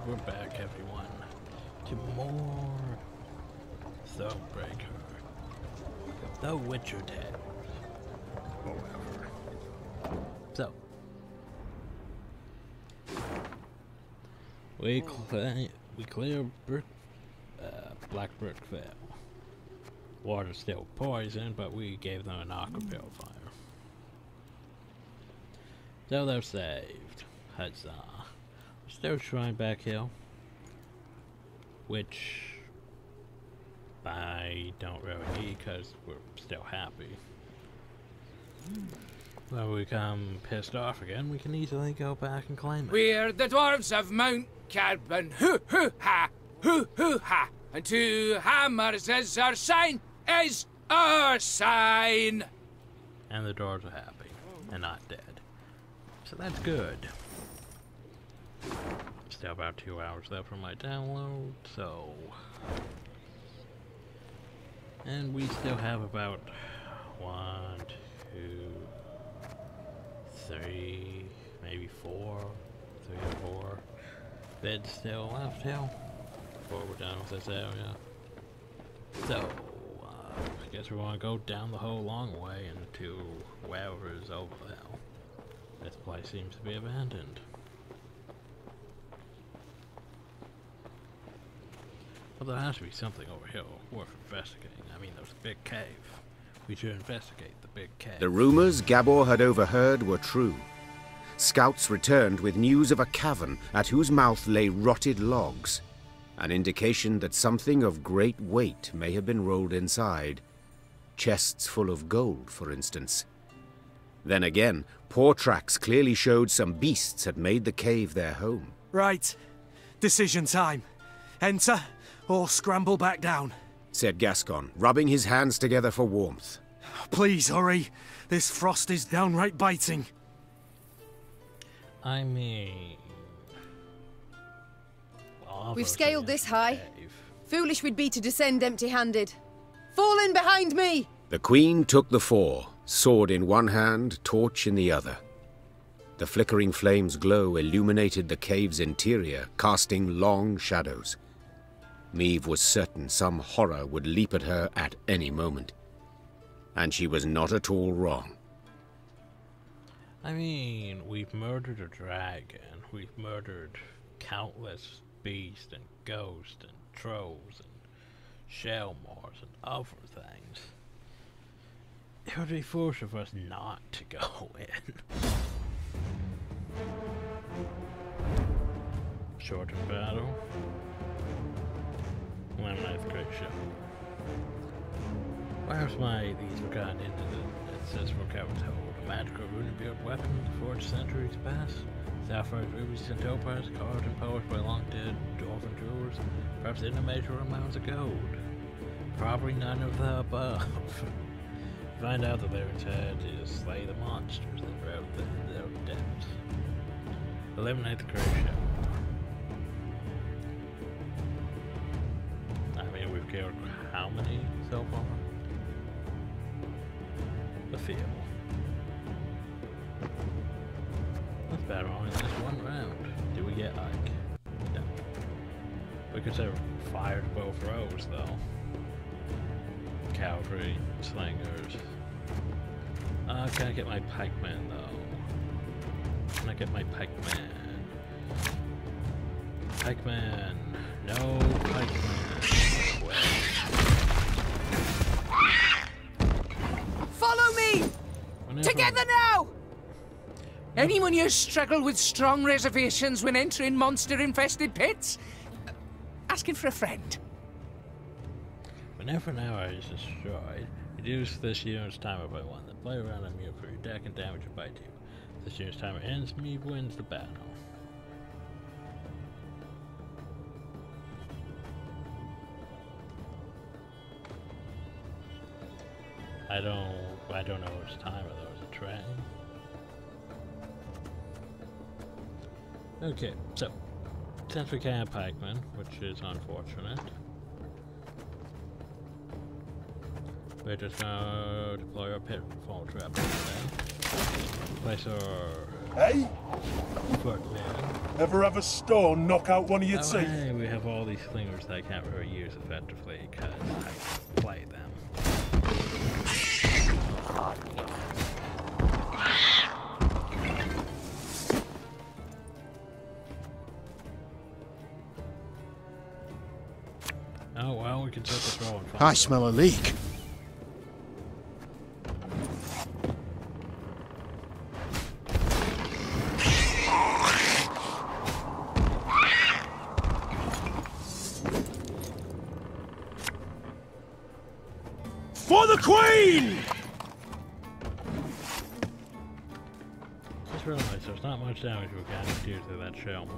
we're back, everyone, to more Thronebreaker The Witcher Tales, or whatever. So, we clear Black Brick Vale. Water's still poison, but we gave them an aqua purifier. So they're saved. Huzzah. Still shrine back hill, which I don't really need because we're still happy. When we become pissed off again, we can easily go back and claim it. We're the dwarves of Mount Carbon. Hoo hoo ha, hoo hoo ha. And 2 hammers is our sign, is our sign. And the dwarves are happy and not dead. So that's good. Still about 2 hours left for my download, so... And we still have about 1, 2, 3, maybe 4, 3 or 4 beds still left here before we're done with this area. So, I guess we want to go down the whole long way into wherever is over there. This place seems to be abandoned. Well, there has to be something over here worth investigating. I mean, there's a big cave. We should investigate the big cave. The rumors Gabor had overheard were true. Scouts returned with news of a cavern at whose mouth lay rotted logs, an indication that something of great weight may have been rolled inside. Chests full of gold, for instance. Then again, paw tracks clearly showed some beasts had made the cave their home. Right. Decision time. Enter or scramble back down, said Gascon, rubbing his hands together for warmth. Please hurry. This frost is downright biting. I mean... We've scaled this high. Foolish we'd be to descend empty-handed. Fall in behind me! The Queen took the fore, sword in one hand, torch in the other. The flickering flame's glow illuminated the cave's interior, casting long shadows. Meve was certain some horror would leap at her at any moment. And she was not at all wrong. I mean, we've murdered a dragon, we've murdered countless beasts and ghosts and trolls and shellmores and other things. It would be foolish of us not to go in. Shortened battle. Eliminate the great show. Where's my these were gotten into the it says recovered hold. A magical rune built weapon forged centuries past. Sapphires, rubies, and topaz carved and polished by long dead dwarven jewelers, perhaps in immeasurable amounts of gold. Probably none of the above. Find out that their intent is to slay the monsters that dwell within their depths. Eliminate the great show. I mean, we've killed how many so far? The field. That's better only this one round. Do we get Ike? No. We could have fired both rows though. Cavalry, slingers. Can I get my pikeman though? Can I get my pikeman? Pikeman! No pikeman! Well. Follow me! Together now! Anyone here struggle with strong reservations when entering monster-infested pits? Asking for a friend. Whenever an ally is destroyed, reduce this unit's timer by 1. Then play around on mute for your deck and damage it by 2. This unit's timer ends, Meve wins the battle. I don't know which timer there was a train. Okay, so since we can't have pikemen, which is unfortunate, we're just gonna deploy our pitfall trap. Place our Hey? Fuck, man. Ever have a stone knock out one of your teeth? Hey, we have all these slingers that I can't really use effectively because I play them. Oh well, we can set this roll and find I smell a leak. For the Queen! Just realized there's not much damage we can do to that shell.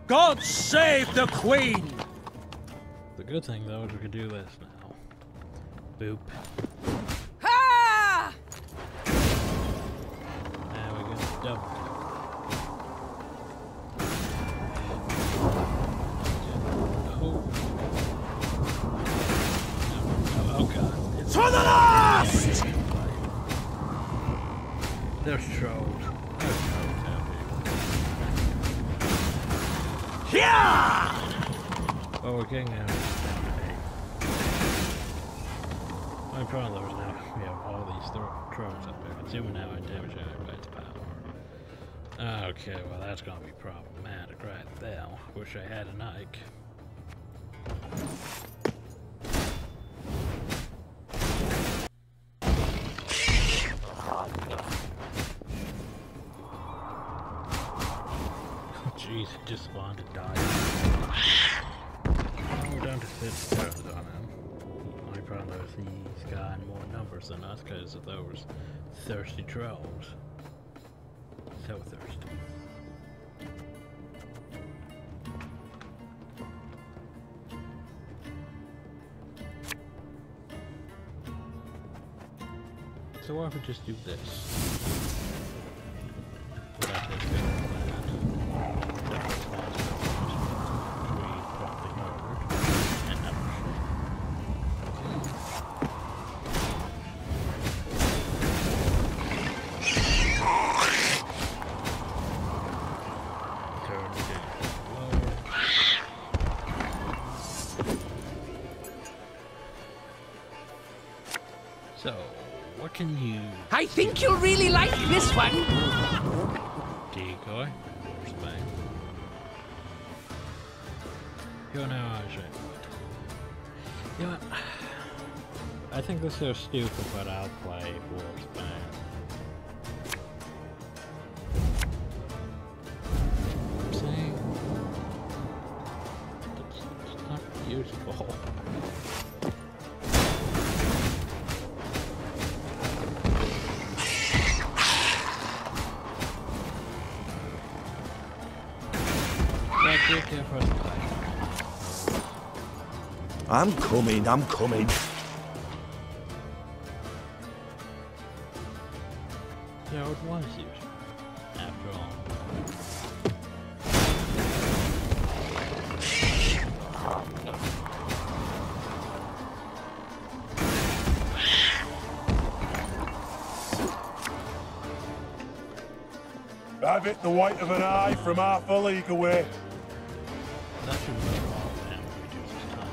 God save the Queen! The good thing though is we can do this now. Boop. Ha! Now we can double. Oh god. To the last! There's trolls. There's trolls out here. Yeah! Well, we're getting out of damage. My problem though is now we have all these trolls up there. Consuming now and damage by its power. Okay, well that's gonna be problematic right there. Wish I had an Ike. Jeez, it just spawned to die. We're down to 6 turns on him. My problem is he's got more numbers than us because of those thirsty trolls. So thirsty. So why don't we just do this? Without this being so, what can you... I think you'll really like this one. Decoy? Where's Bang? Go now, Ajay. You know what? I think this is stupid, but I'll play Wolf's Bang. I'm saying... It's not useful. I'm coming, I'm coming. Yeah, it was useful, after all. I've hit the white of an eye from half a league away. That should be all damage reduces time.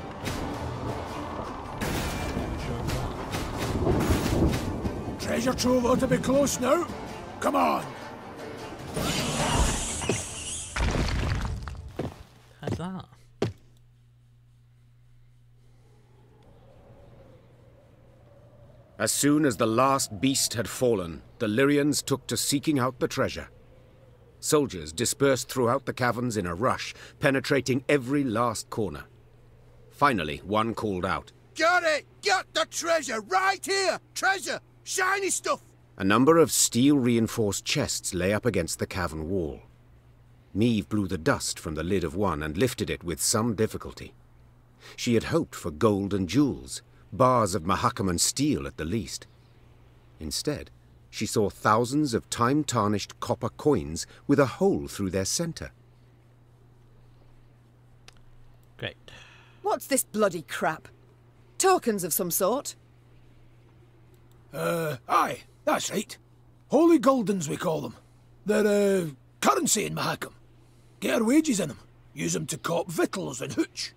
Treasure trove ought to be close now. Come on. How's that? As soon as the last beast had fallen, the Lyrians took to seeking out the treasure. Soldiers dispersed throughout the caverns in a rush, penetrating every last corner. Finally, one called out, Got it! Got the treasure right here! Treasure! Shiny stuff! A number of steel-reinforced chests lay up against the cavern wall. Meve blew the dust from the lid of one and lifted it with some difficulty. She had hoped for gold and jewels, bars of Mahakaman steel at the least. Instead, she saw thousands of time-tarnished copper coins with a hole through their center. What's this bloody crap? Tokens of some sort? Aye, that's right. Holy Guldens, we call them. They're, currency in Mahakam. Get our wages in them. Use them to cop victuals and hooch.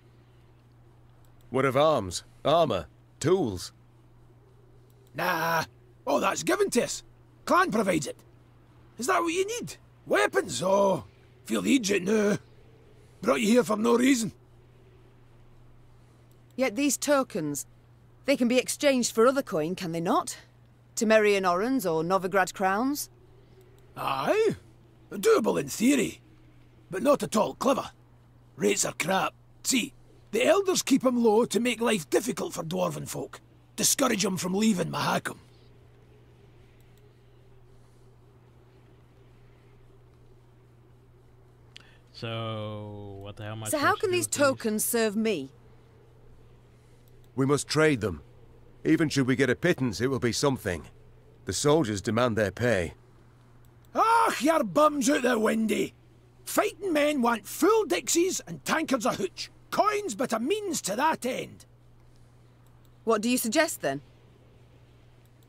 What of arms, armour, tools? Nah. Oh, that's given to us. Clan provides it. Is that what you need? Weapons? Oh, feel the Egypt now. Brought you here for no reason. Yet these tokens, they can be exchanged for other coin, can they not? Temerian orens or Novigrad crowns? Aye. Doable in theory. But not at all clever. Rates are crap. See, the elders keep 'em low to make life difficult for dwarven folk. Discourage 'em from leaving Mahakam. So, what the hell am I So how supposed to can do these with tokens serve me? We must trade them. Even should we get a pittance, it will be something. The soldiers demand their pay. Ah, your bums out the windy. Fighting men want full dixies and tankards of hooch. Coins but a means to that end. What do you suggest then?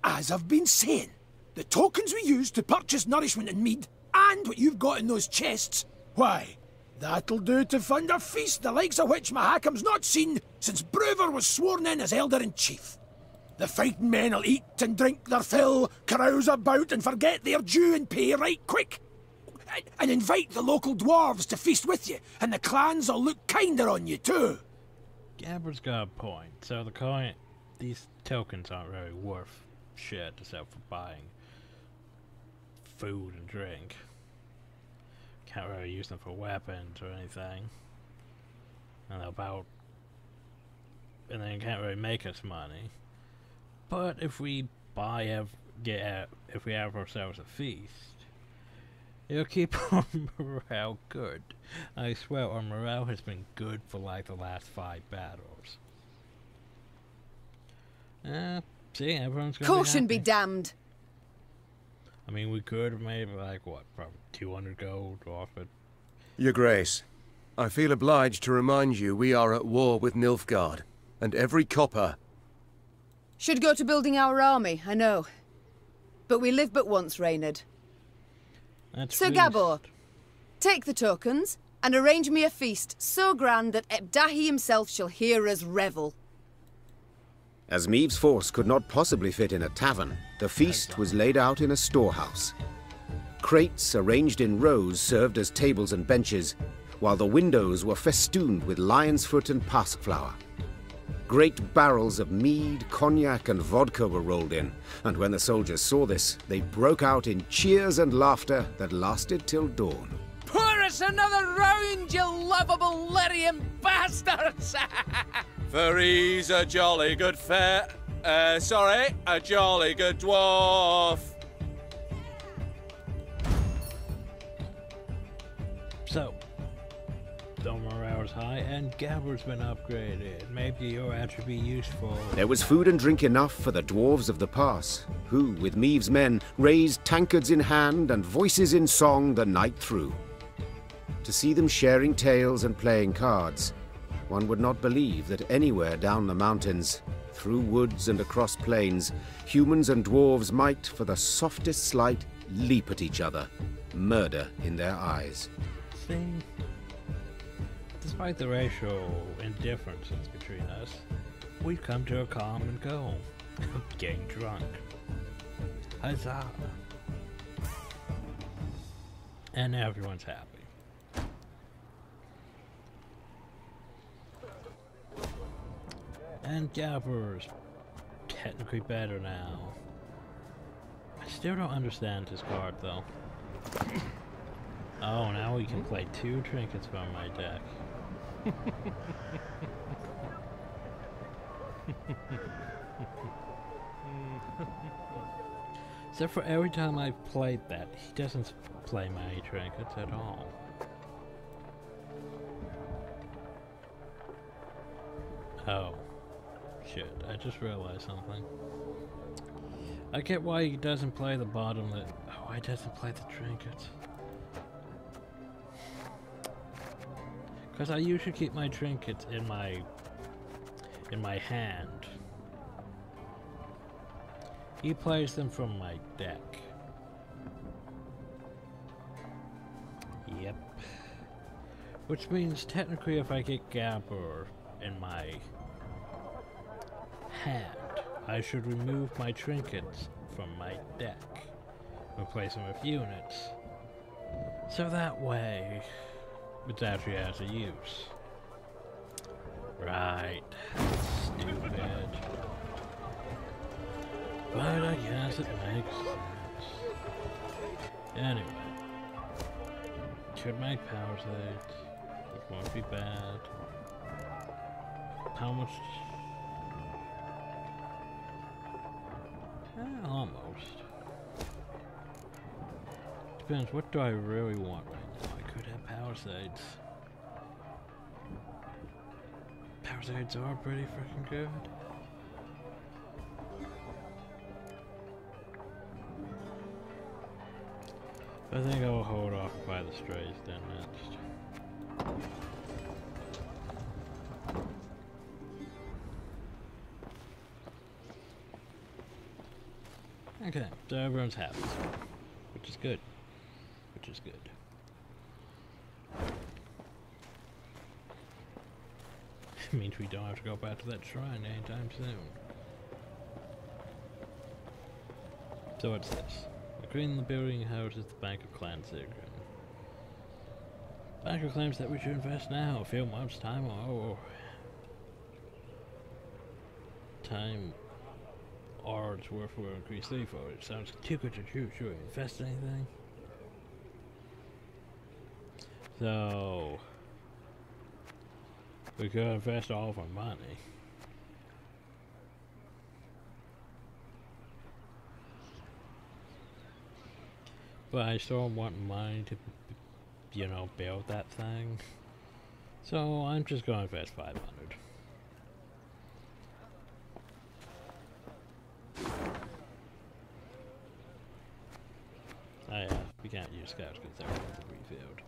As I've been saying, the tokens we use to purchase nourishment and mead, and what you've got in those chests, why, that'll do to fund a feast the likes of which Mahakam's not seen since Brewer was sworn in as Elder-in-Chief. The fighting men'll eat and drink their fill, carouse about and forget their due and pay right quick. And invite the local dwarves to feast with you, and the clans'll look kinder on you too. Gabber's got a point. So the coin, these tokens aren't really worth shit except for buying food and drink. Can't really use them for weapons or anything. And then can't really make us money. But if we if we have ourselves a feast, it'll keep our morale good. I swear our morale has been good for like the last 5 battles. See, everyone's gonna Caution be be damned. I mean, we could have made like what, probably 200 gold off it. Your Grace, I feel obliged to remind you we are at war with Nilfgaard, and every copper... Should go to building our army, I know. But we live but once, Reynard. That's Sir Gabor, take the tokens and arrange me a feast so grand that Ebdahi himself shall hear us revel. As Meave's force could not possibly fit in a tavern, the feast was laid out in a storehouse. Crates arranged in rows served as tables and benches, while the windows were festooned with lion's foot and passiflower. Great barrels of mead, cognac, and vodka were rolled in, and when the soldiers saw this, they broke out in cheers and laughter that lasted till dawn. Pour us another round, you lovable Lyrian bastards! For he's a jolly good a jolly good dwarf. So, the morale's high and Gabber's been upgraded. Maybe you'll actually be useful. There was food and drink enough for the dwarves of the pass, who, with Meave's men, raised tankards in hand and voices in song the night through. To see them sharing tales and playing cards, one would not believe that anywhere down the mountains, through woods and across plains, humans and dwarves might, for the softest slight, leap at each other, murder in their eyes. See? Despite the racial indifferences between us, we've come to a common goal. Getting drunk. Huzzah! And everyone's happy. And Gabber's technically better now. I still don't understand his card though. Oh, now we can play 2 trinkets from my deck. Except for every time I've played that, he doesn't play my trinkets at all. Oh. Shit, I just realized something. I get why he doesn't play the bottom that... Oh, he doesn't play the trinkets. Because I usually keep my trinkets in my in my hand. He plays them from my deck. Yep. Which means technically if I get Gabor in my hand, I should remove my trinkets from my deck, replace them with units, so that way it actually has a use. Right. Stupid. But I guess it makes sense. Anyway. Should make power saves. It won't be bad. How much? Almost. Depends, what do I really want right now? I could have power saves. Power saves are pretty freaking good. I think I'll hold off by the strays then next. Okay, so everyone's happy, which is good. Which is good. It means we don't have to go back to that shrine anytime soon. So what's this? Agreeing the building houses the Bank of Clan Sigrid. Banker claims that we should invest now. A few months' time or its worth will increase threefold. It sounds too good to choose. Should we invest anything? So we could invest all of our money. But I still want money to, you know, build that thing. So I'm just going to invest 500. We can't use scouts because they're refilled.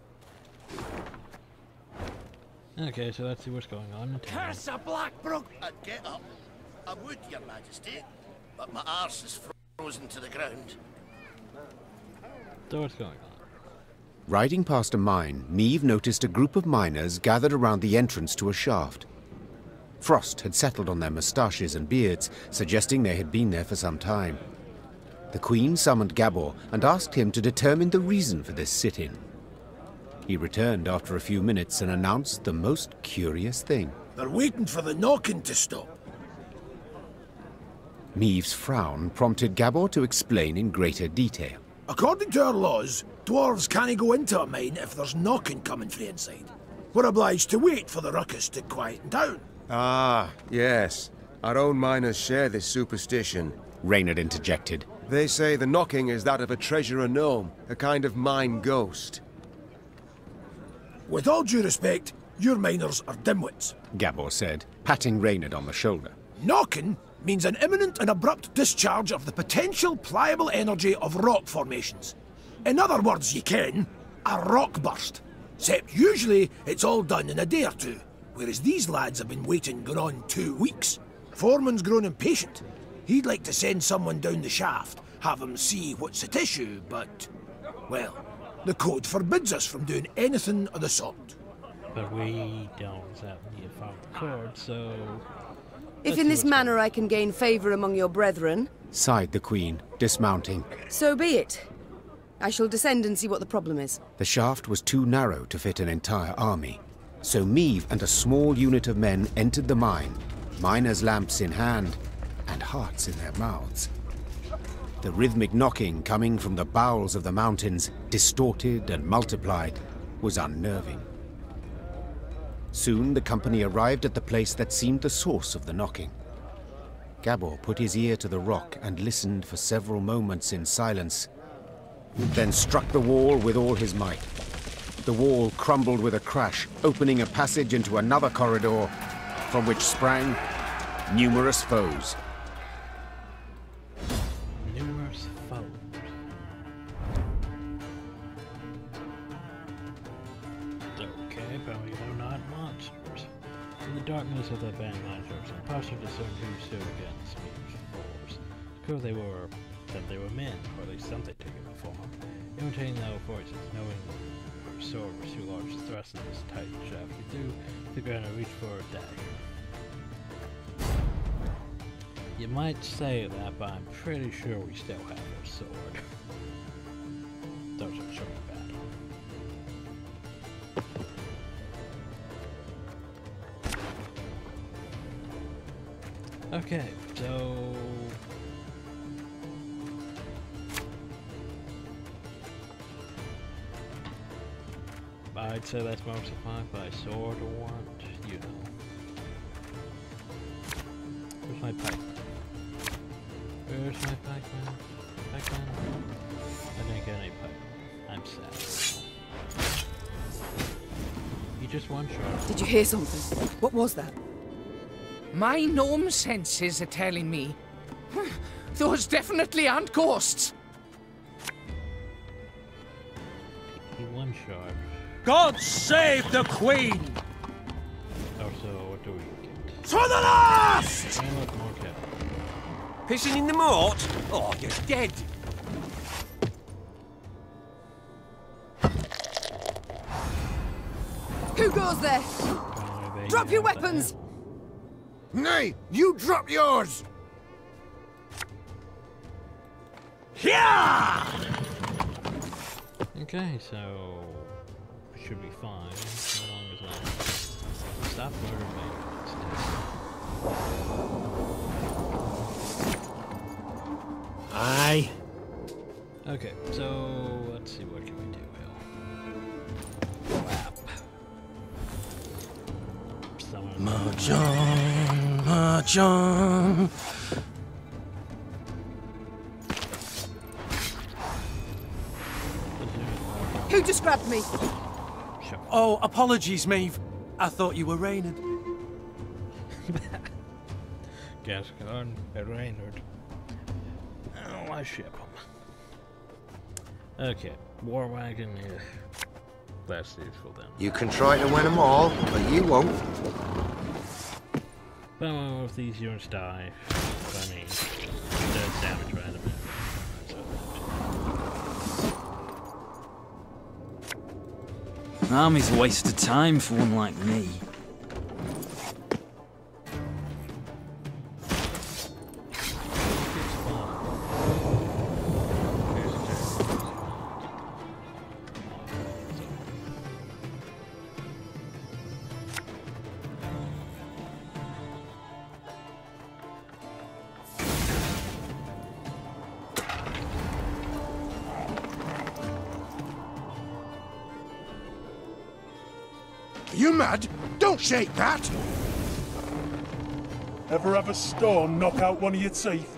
Okay, so let's see what's going on in town. Curse a Blackbrook! I'd get up. I would, Your Majesty, but my arse is frozen to the ground. So what's going on? Riding past a mine, Meave noticed a group of miners gathered around the entrance to a shaft. Frost had settled on their moustaches and beards, suggesting they had been there for some time. The Queen summoned Gabor and asked him to determine the reason for this sit-in. He returned after a few minutes and announced the most curious thing. They're waiting for the knocking to stop. Meave's frown prompted Gabor to explain in greater detail. According to our laws, dwarves can't go into a mine if there's knocking coming from inside. We're obliged to wait for the ruckus to quieten down. Ah, yes. Our own miners share this superstition. Reynard interjected. They say the knocking is that of a treasurer gnome, a kind of mine ghost. With all due respect, your miners are dimwits, Gabor said, patting Reynard on the shoulder. Knocking means an imminent and abrupt discharge of the potential pliable energy of rock formations. In other words, you ken, a rock burst. Except usually it's all done in a day or two, whereas these lads have been waiting going on 2 weeks. Foreman's grown impatient. He'd like to send someone down the shaft, have them see what's at issue, but, well, the code forbids us from doing anything of the sort. But we don't exactly follow the code, so... If in this manner I can gain favour among your brethren, sighed the Queen, dismounting. So be it. I shall descend and see what the problem is. The shaft was too narrow to fit an entire army, so Meave and a small unit of men entered the mine, miners' lamps in hand, and hearts in their mouths. The rhythmic knocking coming from the bowels of the mountains, distorted and multiplied, was unnerving. Soon the company arrived at the place that seemed the source of the knocking. Gabor put his ear to the rock and listened for several moments in silence, then struck the wall with all his might. The wall crumbled with a crash, opening a passage into another corridor, from which sprang numerous foes. Numerous foes. Okay, but they're not monsters. In the darkness of the band managers, and partially discerned who stood against Meme's force. Clear they were that they were men, or at least something taken the form. Imitating their voices, knowing her sword was too large to thrust in this tight shaft, he threw the ground and reached for a dagger. You might say that, but I'm pretty sure we still have her sword. Those are short battle. Okay, so I'd say that's most supplied by sword or what, you know. Where's my pikeman? Where's my pikeman? Pikeman? I didn't get any pikeman. I'm sad. You just one shot. Did you hear something? What was that? My gnome senses are telling me those definitely aren't ghosts. He one shot. God save the Queen! Also, what do we get? To the last! I look more careful. Pissing in the moat? Oh, you're dead. Who goes there? Drop your weapons! Nay, you drop yours! Yeah! Okay, so should be fine as long as I stop murdering me. Aye. Okay, so let's see, what can we do, Hill? Whap. Mahjong, mahjong. Who just grabbed me? Sure. Oh, apologies, Maeve. I thought you were Reynard. Gascon, Reynard. Oh, I ship him. Okay, war wagon, yeah. That's useful then. You can try to win them all, but you won't. But well, if these units die, I mean, it does damage random. An army's a waste of time for one like me. Are you mad? Don't shake that! Ever have a stone knock out one of your teeth?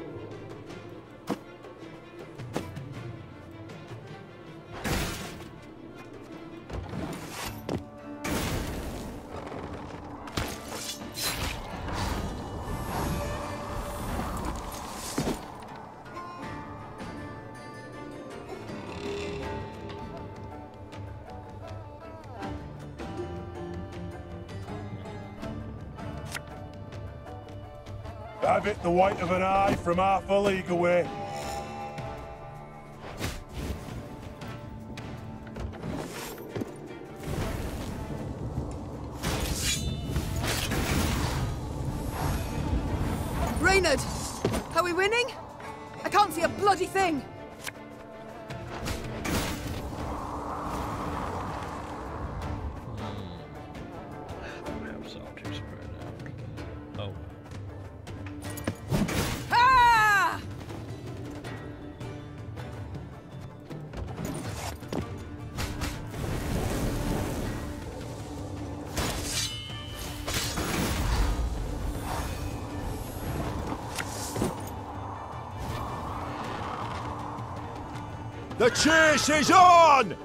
Have it the white of an eye from half a league away. Reynard! Are we winning? I can't see a bloody thing! The chase is on!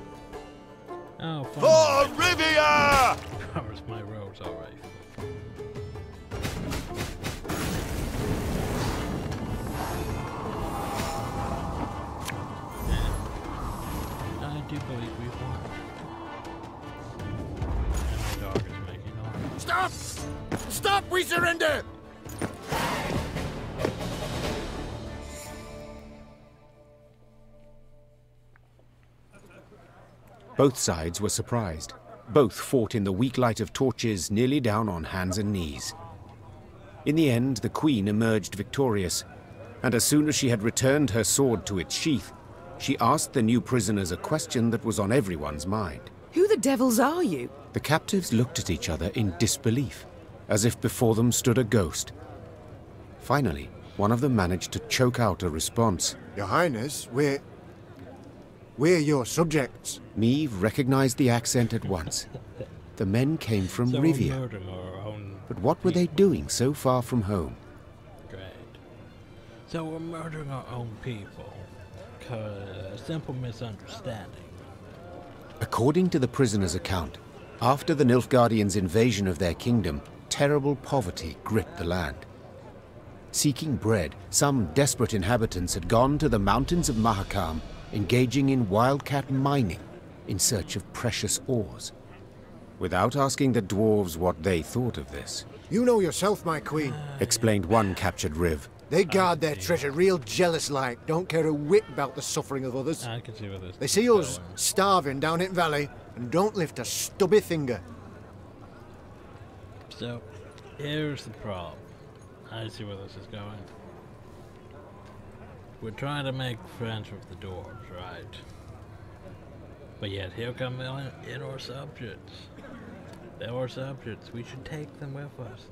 Oh, for Rivia! Covers my roads, alright. I do believe we've won. And my dog is making noise. Stop! We surrender! Both sides were surprised. Both fought in the weak light of torches, nearly down on hands and knees. In the end, the Queen emerged victorious, and as soon as she had returned her sword to its sheath, she asked the new prisoners a question that was on everyone's mind. Who the devils are you? The captives looked at each other in disbelief, as if before them stood a ghost. Finally, one of them managed to choke out a response. Your Highness, we're your subjects. Meve recognized the accent at once. The men came from Rivia. But what were they doing so far from home? Great. So we're murdering our own people. A simple misunderstanding. According to the prisoner's account, after the Nilfgaardians' invasion of their kingdom, terrible poverty gripped the land. Seeking bread, some desperate inhabitants had gone to the mountains of Mahakam, engaging in wildcat mining in search of precious ores. Without asking the dwarves what they thought of this. You know yourself, my queen, explained one captured Riv. They guard their treasure real jealous-like, don't care a whit about the suffering of others. I can see where this They see us starving down in valley and don't lift a stubby finger. So, here's the problem. I see where this is going. We're trying to make friends with the dwarves, right? But yet here come in our subjects. They're our subjects. We should take them with us.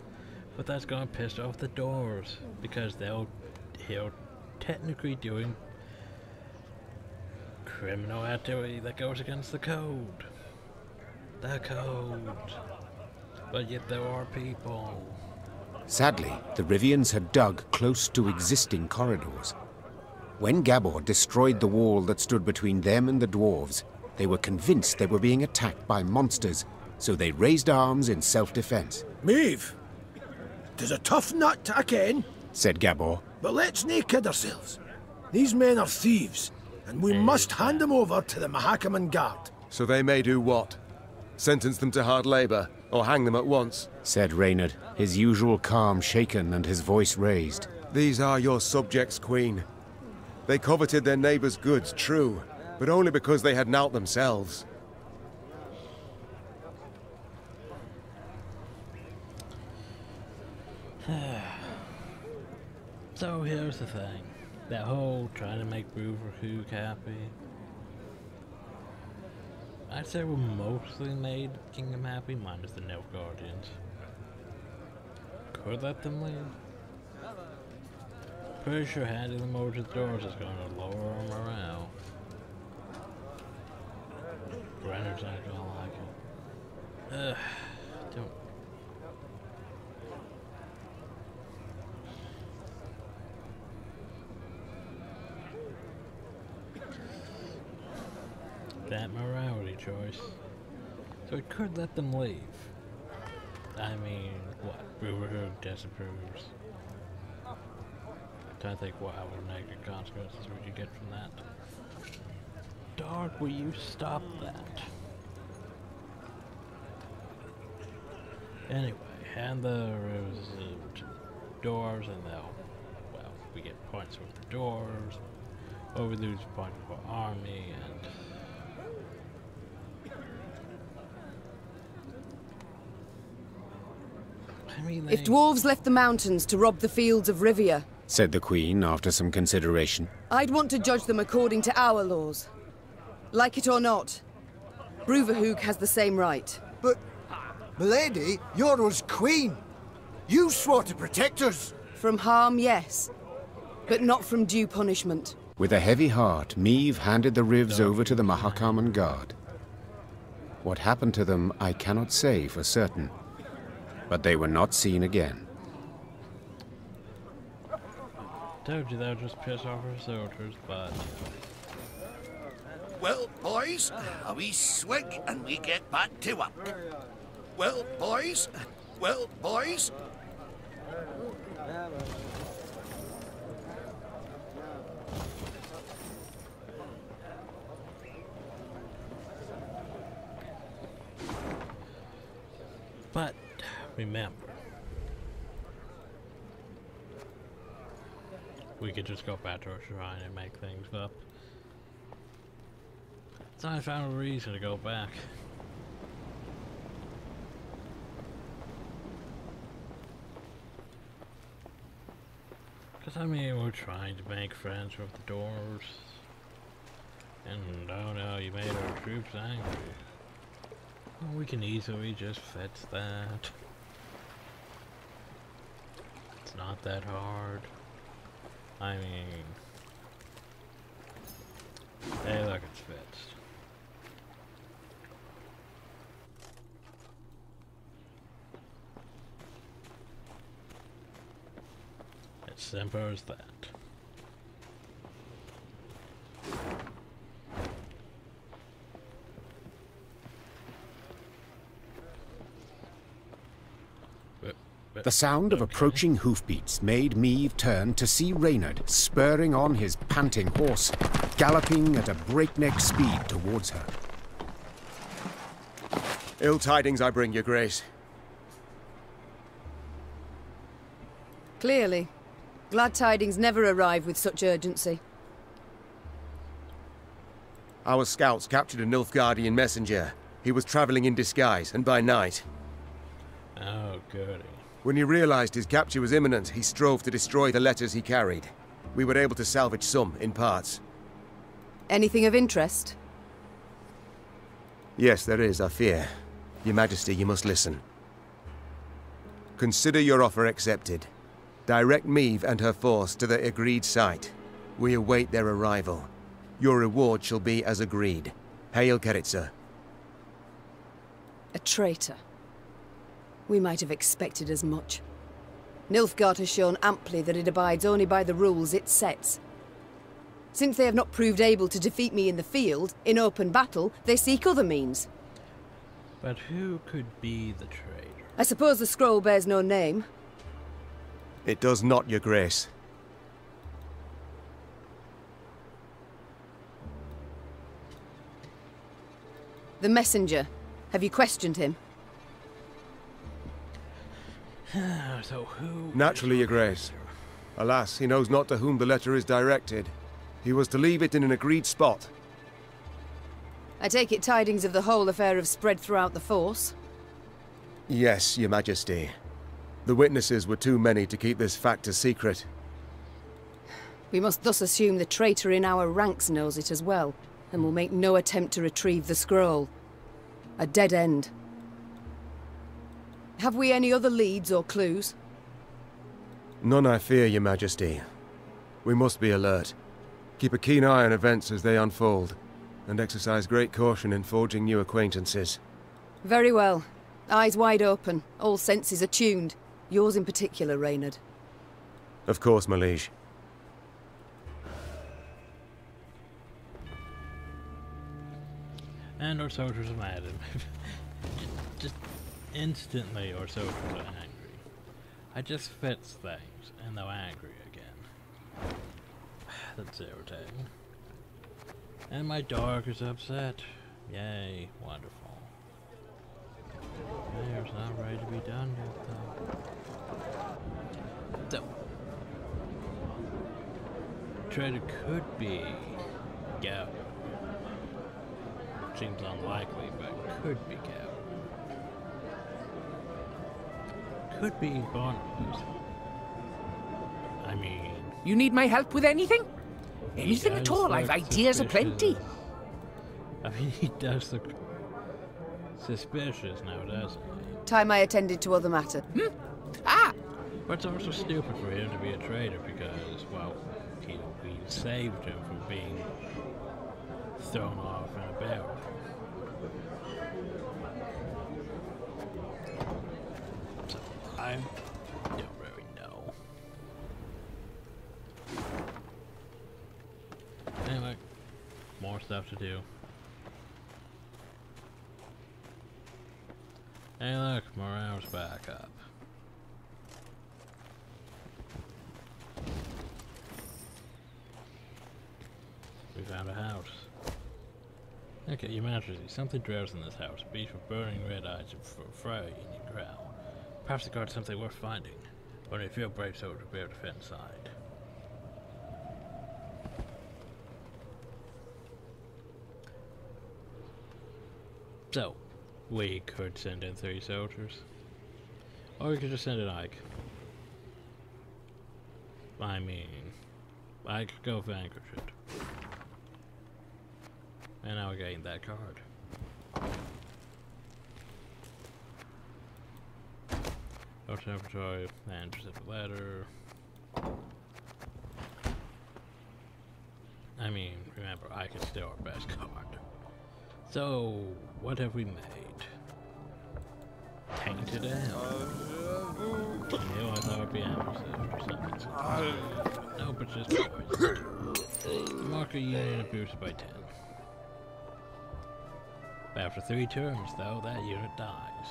But that's going to piss off the dwarves, because they're technically doing criminal activity that goes against the code. The code. But yet there are people. Sadly, the Rivians had dug close to existing corridors. When Gabor destroyed the wall that stood between them and the dwarves, they were convinced they were being attacked by monsters, so they raised arms in self-defense. Maeve, 'tis a tough nut to again, said Gabor. But let's nae kid ourselves. These men are thieves, and we must hand them over to the Mahakaman Guard. So they may do what? Sentence them to hard labour, or hang them at once? Said Reynard, his usual calm shaken and his voice raised. These are your subjects, Queen. They coveted their neighbours' goods, true, but only because they had nowt themselves. So here's the thing. That whole trying to make Brotherhood happy. I'd say we're mostly made Kingdom happy, minus the Nilfgaardians. Could let them leave. Pretty sure handing them over to the doors is going to lower our morale. Brenner's not going to like it. Don't. That morality choice. So it could let them leave. I mean, what? Brotherhood disapproves. Trying to think what other negative consequences we could get from that. Dark, will you stop that? Anyway, hand the roses to the dwarves and they'll, well, we get points with the dwarves, or we lose points with our army, and I mean, if dwarves left the mountains to rob the fields of Rivia, said the Queen after some consideration, I'd want to judge them according to our laws. Like it or not, Brotherhood has the same right. But, milady, you're us queen. You swore to protect us. From harm, yes, but not from due punishment. With a heavy heart, Meve handed the Rivs over to the Mahakaman Guard. What happened to them, I cannot say for certain, but they were not seen again. Told you that would just piss off our soldiers, but... Well, boys, a wee swig and we get back to work. Well, boys. But, remember, we could just go back to our shrine and make things up. So I found a reason to go back. Because I mean, we're trying to make friends with the dwarves. And oh no, you made our troops angry. Well, we can easily just fix that. It's not that hard. I mean, hey, look, it's fixed. It's simple as that. The sound of approaching hoofbeats made Meave turn to see Reynard spurring on his panting horse, galloping at a breakneck speed towards her. Ill tidings I bring, your grace. Clearly. Glad tidings never arrive with such urgency. Our scouts captured a Nilfgaardian messenger. He was travelling in disguise, and by night. Oh, goody. When he realized his capture was imminent, he strove to destroy the letters he carried. We were able to salvage some, in parts. Anything of interest? Yes, there is, I fear. Your Majesty, you must listen. Consider your offer accepted. Direct Meave and her force to the agreed site. We await their arrival. Your reward shall be as agreed. Hail, Keritsa. A traitor. We might have expected as much. Nilfgaard has shown amply that it abides only by the rules it sets. Since they have not proved able to defeat me in the field, in open battle, they seek other means. But who could be the traitor? I suppose the scroll bears no name. It does not, your grace. The messenger. Have you questioned him? So who... Naturally, your grace. Alas, he knows not to whom the letter is directed. He was to leave it in an agreed spot. I take it tidings of the whole affair have spread throughout the force? Yes, your Majesty. The witnesses were too many to keep this fact a secret. We must thus assume the traitor in our ranks knows it as well, and will make no attempt to retrieve the scroll. A dead end. Have we any other leads or clues? None, I fear, your Majesty. We must be alert. Keep a keen eye on events as they unfold, and exercise great caution in forging new acquaintances. Very well. Eyes wide open, all senses attuned. Yours in particular, Reynard. Of course, my liege. And our soldiers are mad at him. Just instantly our soldiers are angry. I just fix things and they're angry again. That's irritating. And my dog is upset. Yay, wonderful. Mayor's not ready to be done yet though. So, traitor could be Gout. Seems unlikely, but could be Gout. Could be Barnabas. I mean... You need my help with anything? Anything at all? I've ideas aplenty. I mean, he does look suspicious now, doesn't he? Time I attended to other matter. Ah! But it's also stupid for him to be a traitor because, well, we saved him from being thrown off in a barrel. So, I don't really know. Anyway, more stuff to do. Hey look, morale's back up. We found a house. Okay, Your Majesty, something dwells in this house. A beast with burning red eyes and fry in your growl. Perhaps the guard's something worth finding. Only a few brave soldiers will be able to fit inside. So, we could send in 3 soldiers. Or we could just send an Ike. I mean, I could go vanquish it. And now we're getting that card. Go to inventory and intercept the ladder. I mean, remember, Ike is still our best card. So, what have we made? Tainted Ale. I thought it would be amber or something. No, but just poison. Marker unit boosted by 10. But after 3 turns, though, that unit dies.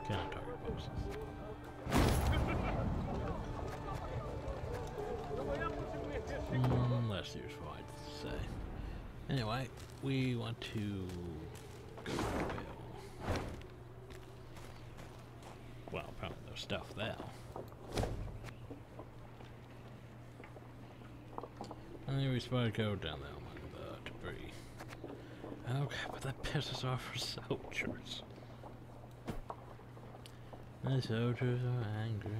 Cannot target bosses. Less useful, I'd say. Anyway, we want to go to Will. Well, probably no stuff there. And then we spotted go down there among the debris. Okay, but that pisses off our soldiers. The soldiers are angry,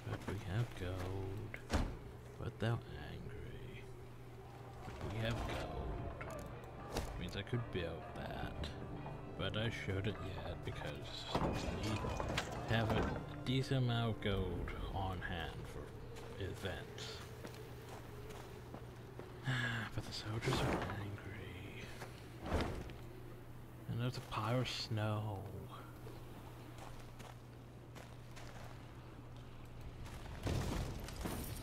but we have gold. But they're angry. But we have gold. Means I could build that. But I shouldn't yet because we have a decent amount of gold on hand for events. But the soldiers are angry. And there's a pile of snow.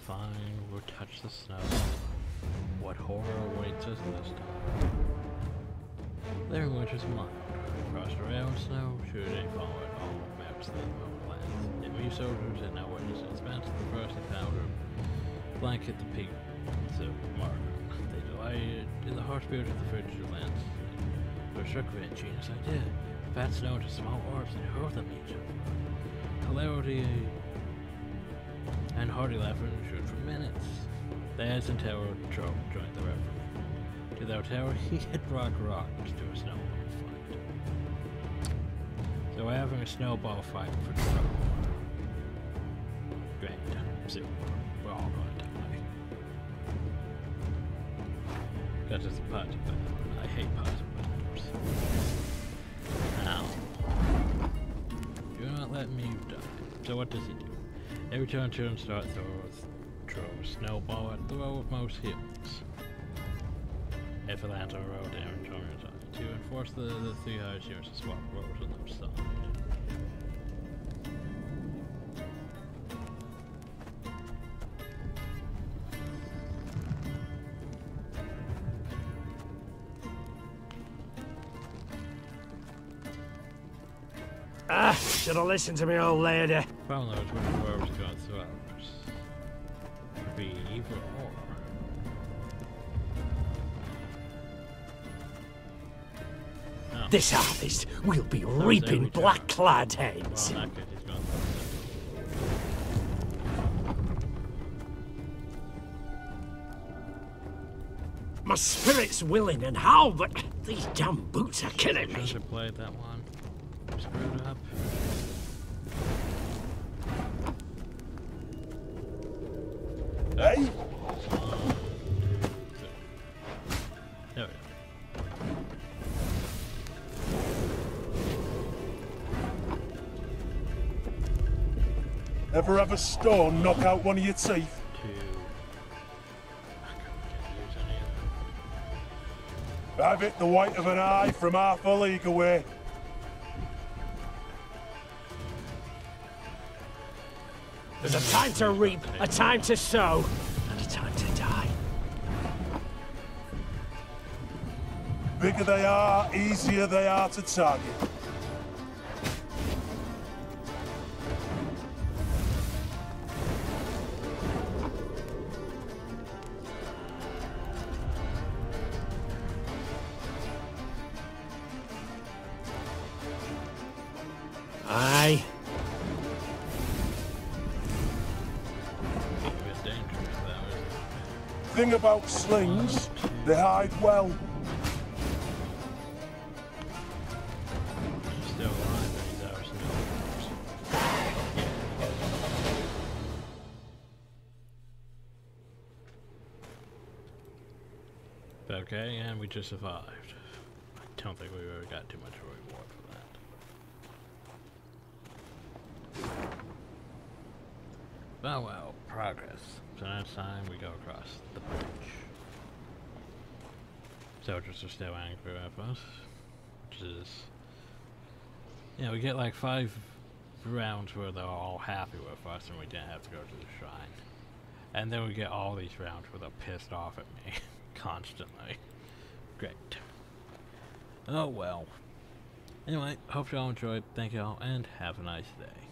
Fine, we'll touch the snow. What horror awaits us this time? Their winter's mild. Frost around snow, should they fall at all, melts the lands. Enemy soldiers and now witnesses advance to the first encounter. Blanket the peak of mark. They delighted in the harsh spirit of the furniture lands. They were struck with a genius idea. Fat snow into small orbs and hurl them each other. Hilarity and hearty laughter ensued for minutes. The Ads and Tower Troll joined the revel. To their tower, he had rock to a snowball fight. So we're having a snowball fight for trouble. Great. So we're all going to die. That is a positive battle. I hate positive battles. Now, do not let me die. So what does he do? Every turn start throw a snowball at the row of most hits. If it lands on a row, damage on your side. To enforce the 3 highest units to swap rows on their side. Should have listened to me, old lady. Problem though is which row was going through ours. Could be either or. Oh. This harvest will be reaping black-clad heads. Well, in that case, he's gone My spirit's willing and how, but these damn boots are killing me. I should have played that one. Screwed up. Hey? There we go. Ever have a stone knock out one of your teeth? I've hit the white of an eye from half a league away. There's a time to reap, a time to sow, and a time to die. Bigger they are, easier they are to target. Aye. Thing about slings, they hide well. Okay, and we just survived. I don't think we ever got too much of a reward for that. Oh well, progress. So next time we go across the bridge. Soldiers are still angry at us, which is... Yeah, we get like 5 rounds where they're all happy with us and we didn't have to go to the shrine. And then we get all these rounds where they're pissed off at me constantly. Great. Oh well. Anyway, hope y'all enjoyed. Thank y'all and have a nice day.